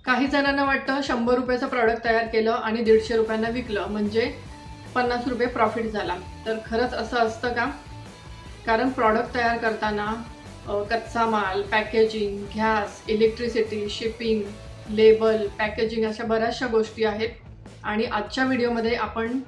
काही जणांना वाटतं 100 रुपयाचं प्रॉडक्ट तयार केलं आणि 150 रुपयांना विकलं म्हणजे 50 रुपये प्रॉफिट झाला. तर खरंच असं असतं का? कारण प्रॉडक्ट तयार करताना कच्चा माल, packaging, gas, electricity, shipping, label, packaging अशा बऱ्याचशा गोष्टी आहेत. आणि आजच्या व्हिडिओमध्ये आपण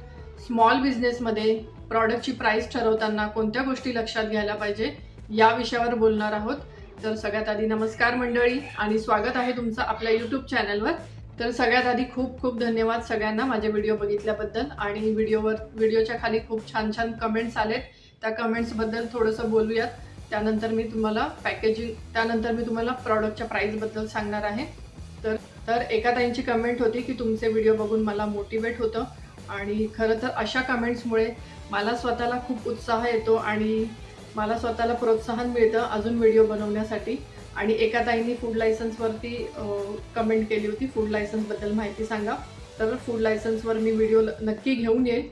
स्मॉल बिझनेसमध्ये प्रॉडक्टची प्राईस ठरवताना कोणत्या गोष्टी लक्षात घ्यायला पाहिजे या विषयावर बोलणार आहोत. तर सगळ्यात आधी नमस्कार मंडळी आणि स्वागत आहे तुमचं आपल्या यूट्यूब चॅनलवर. तर सगळ्यात आधी खूप खूप धन्यवाद सगळ्यांना माझे व्हिडिओ बघितल्याबद्दल. आणि व्हिडिओच्या खाली खूप छान छान कमेंट्स आलेत. त्या कमेंट्सबद्दल थोडंसं बोलूयात. त्यानंतर मी तुम्हाला प्रॉडक्टच्या प्राईसबद्दल सांगणार आहे. तर एका ताईंची कमेंट होती की तुमचे व्हिडिओ बघून मला मोटिवेट होतं आणि खरं तर अशा कमेंट्समुळे मला स्वतःला खूप उत्साह येतो आणि मला स्वतःला प्रोत्साहन मिळतं अजून व्हिडिओ बनवण्यासाठी. आणि एका ताईंनी फूड लायसन्सवरती कमेंट केली होती, फूड लायसन्सबद्दल माहिती सांगा. तर फूड लायसन्सवर मी व्हिडिओ नक्की घेऊन येईल,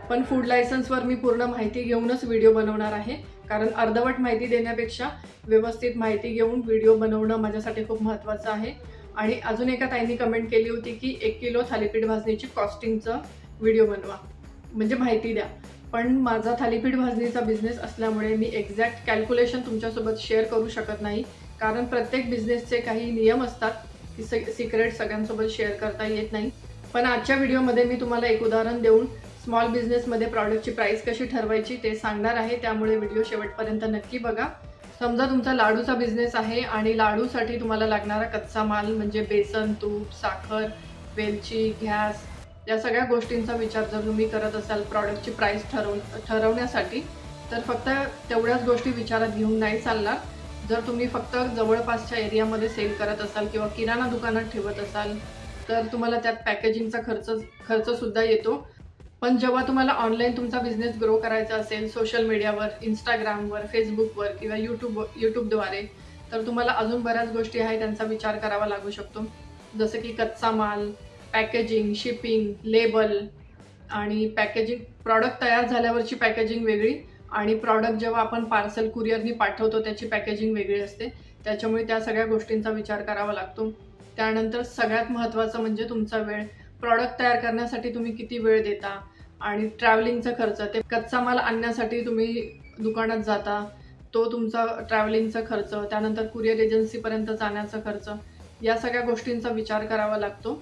पण फूड लायसन्सवर मी पूर्ण माहिती घेऊनच व्हिडिओ बनवणार आहे. कारण अर्धवट माहिती देण्यापेक्षा व्यवस्थित माहिती घेऊन व्हिडिओ बनवणं माझ्यासाठी खूप महत्त्वाचं आहे. आणि अजून एका ताईंनी कमेंट केली होती की 1 किलो थालीपीठ भाजणीची कॉस्टिंगचं व्हिडिओ बनवा, म्हणजे माहिती द्या. पण माझा थालीपीठ भाजणीचा बिझनेस असल्यामुळे मी एक्झॅक्ट कॅल्क्युलेशन तुमच्यासोबत शेअर करू शकत नाही. कारण प्रत्येक बिझनेसचे काही नियम असतात की सिक्रेट सगळ्यांसोबत शेअर करता येत नाही. पण आजच्या व्हिडिओमध्ये मी तुम्हाला एक उदाहरण देऊन स्मॉल बिझनेसमध्ये प्रॉडक्टची प्राईस कशी ठरवायची ते सांगणार आहे. त्यामुळे व्हिडिओ शेवटपर्यंत नक्की बघा. समजा तुमचा लाडूचा बिझनेस आहे आणि लाडूसाठी तुम्हाला लागणारा कच्चा माल म्हणजे बेसन, तूप, साखर, वेलची, गॅस या सगळ्या गोष्टींचा विचार जर तुम्ही करत असाल प्रॉडक्टची प्राईस ठरवण्यासाठी, तर फक्त तेवढ्याच गोष्टी विचारात घेऊन नाही चालणार. जर तुम्ही फक्त जवळपासच्या एरियामध्ये सेल करत असाल किंवा किराणा दुकानात ठेवत असाल तर तुम्हाला त्यात पॅकेजिंगचा खर्चसुद्धा येतो. पण जेव्हा तुम्हाला ऑनलाईन तुमचा बिझनेस ग्रो करायचा असेल सोशल मीडियावर, इंस्टाग्रामवर, फेसबुकवर किंवा यूट्यूबद्वारे, तर तुम्हाला अजून बऱ्याच गोष्टी आहेत त्यांचा विचार करावा लागू शकतो. जसं की कच्चा माल, पॅकेजिंग, शिपिंग, लेबल आणि प्रॉडक्ट तयार झाल्यावरची पॅकेजिंग वेगळी आणि प्रॉडक्ट जेव्हा आपण पार्सल कुरिअरनी पाठवतो त्याची पॅकेजिंग वेगळी असते. त्याच्यामुळे त्या सगळ्या गोष्टींचा विचार करावा लागतो. त्यानंतर सगळ्यात महत्त्वाचं म्हणजे तुमचा वेळ. प्रॉडक्ट तयार करण्यासाठी तुम्ही किती वेळ देता आणि ट्रॅव्हलिंगचा खर्च, ते कच्चा माल आणण्यासाठी तुम्ही दुकानात जाता तो तुमचा ट्रॅव्हलिंगचा खर्च, त्यानंतर कुरिअर एजन्सीपर्यंत जाण्याचा खर्च, या सगळ्या गोष्टींचा विचार करावा लागतो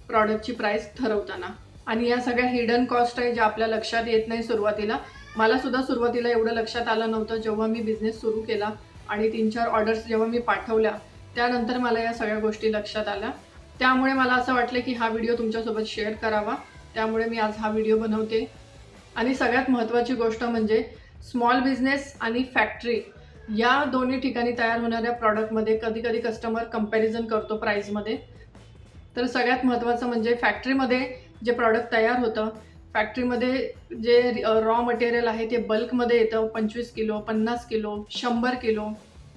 प्रॉडक्टची प्राईस ठरवताना. आणि या सगळ्या हिडन कॉस्ट आहे ज्या आपल्या लक्षात येत नाही सुरुवातीला. मला सुद्धा सुरुवातीला एवढं लक्षात आलं नव्हतं. जेव्हा मी बिझनेस सुरू केला आणि 3-4 ऑर्डर्स जेव्हा मी पाठवल्या त्यानंतर मला या सगळ्या गोष्टी लक्षात आल्या. त्यामुळे मला असं वाटलं की हा व्हिडिओ तुमच्यासोबत शेअर करावा. त्यामुळे मी आज हा व्हिडिओ बनवते. आणि सगळ्यात महत्त्वाची गोष्ट म्हणजे स्मॉल बिझनेस आणि फॅक्टरी या दोन्ही ठिकाणी तयार होणाऱ्या प्रॉडक्टमध्ये कधी कधी कस्टमर कंपॅरिझन करतो प्राईसमध्ये. तर सगळ्यात महत्त्वाचं म्हणजे फॅक्टरीमध्ये जे प्रॉडक्ट तयार होतं, फॅक्टरीमध्ये जे रॉ मटेरियल आहे ते बल्कमध्ये येतं, 25 किलो, 50 किलो, 100 किलो.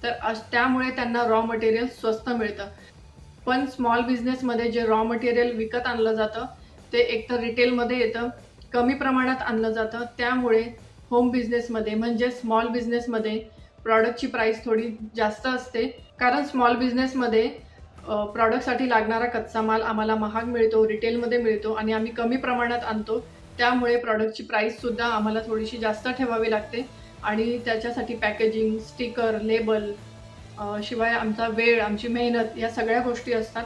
तर त्यामुळे त्यांना रॉ मटेरियल स्वस्त मिळतं. पण स्मॉल बिझनेसमध्ये जे रॉ मटेरियल विकत आणलं जातं ते एकतर रिटेलमध्ये येतं, कमी प्रमाणात आणलं जातं. त्यामुळे होम बिझनेसमध्ये म्हणजे स्मॉल बिझनेसमध्ये प्रॉडक्टची प्राईस थोडी जास्त असते. कारण स्मॉल बिझनेसमध्ये प्रॉडक्टसाठी लागणारा कच्चा माल आम्हाला महाग मिळतो, रिटेलमध्ये मिळतो आणि आम्ही कमी प्रमाणात आणतो. त्यामुळे प्रॉडक्टची प्राईससुद्धा आम्हाला थोडीशी जास्त ठेवावी लागते. आणि त्याच्यासाठी पॅकेजिंग, स्टिकर, लेबल, शिवाय आमचा वेळ, आमची मेहनत या सगळ्या गोष्टी असतात.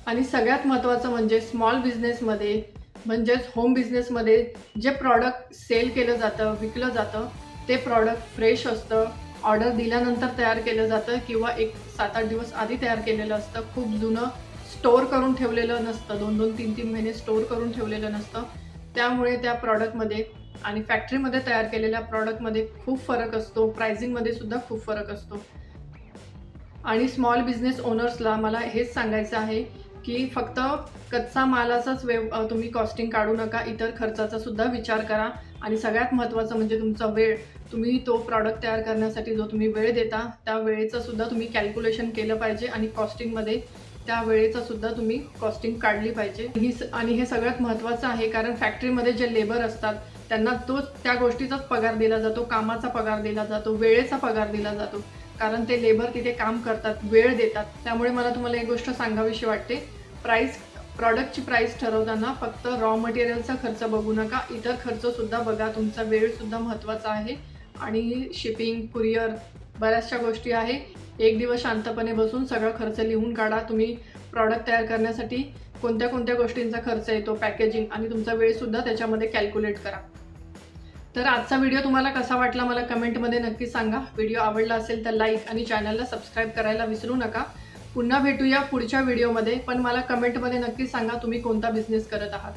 आणि सगळ्यात महत्त्वाचं म्हणजे स्मॉल बिझनेसमध्ये म्हणजेच होम बिझनेसमध्ये जे प्रॉडक्ट सेल केलं जातं, विकलं जातं, ते प्रॉडक्ट फ्रेश असतं. ऑर्डर दिल्यानंतर तयार केलं जातं किंवा 7-8 दिवस आधी तयार केलेलं असतं. खूप जुनं स्टोअर करून ठेवलेलं नसतं, 2-2, 3-3 महिने स्टोअर करून ठेवलेलं नसतं. त्यामुळे त्या प्रॉडक्टमध्ये आणि फॅक्टरीमध्ये तयार केलेल्या प्रॉडक्टमध्ये खूप फरक असतो. प्राइसिंगमध्ये सुद्धा खूप फरक असतो. आणि स्मॉल बिझनेस ओनर्सला मला हेच सांगायचं आहे की फक्त कच्चा मालाचाच तुम्ही कॉस्टिंग काढू नका, इतर खर्चाचा सुद्धा विचार करा. आणि सगळ्यात महत्त्वाचं म्हणजे तुमचा वेळ. तुम्ही तो प्रॉडक्ट तयार करण्यासाठी जो तुम्ही वेळ देता त्या वेळेचं सुद्धा तुम्ही कॅल्क्युलेशन केलं पाहिजे आणि कॉस्टिंगमध्ये त्या वेळेचं सुद्धा तुम्ही कॉस्टिंग काढली पाहिजे. आणि हे सगळ्यात महत्त्वाचं आहे कारण फॅक्टरीमध्ये जे लेबर असतात त्यांना त्या गोष्टीचाच पगार दिला जातो, कामाचा पगार दिला जातो, वेळेचा पगार दिला जातो. कारण ते लेबर तिथे काम करतात, वेळ देतात. त्यामुळे मला तुम्हाला एक गोष्ट सांगावीशी वाटते, प्रॉडक्टची प्राईस ठरवताना फक्त रॉ मटेरियलचा खर्च बघू नका, इतर खर्चसुद्धा बघा. तुमचा वेळसुद्धा महत्त्वाचा आहे आणि शिपिंग, कुरिअर बऱ्याचशा गोष्टी आहे. एक दिवस शांतपणे बसून सगळा खर्च लिहून काढा. तुम्ही प्रॉडक्ट तयार करण्यासाठी कोणत्या कोणत्या गोष्टींचा खर्च येतो, पॅकेजिंग, आणि तुमचा वेळसुद्धा त्याच्यामध्ये कॅल्क्युलेट करा. तर आजचा व्हिडिओ तुम्हाला कसा वाटला मला कमेंटमध्ये नक्की सांगा. व्हिडिओ आवडला असेल तर लाईक आणि चॅनलला सबस्क्राईब करायला विसरू नका. पुन्हा भेटूया पुढच्या व्हिडिओमध्ये, पण मला कमेंटमध्ये नक्की सांगा तुम्ही कोणता बिझनेस करत आहात.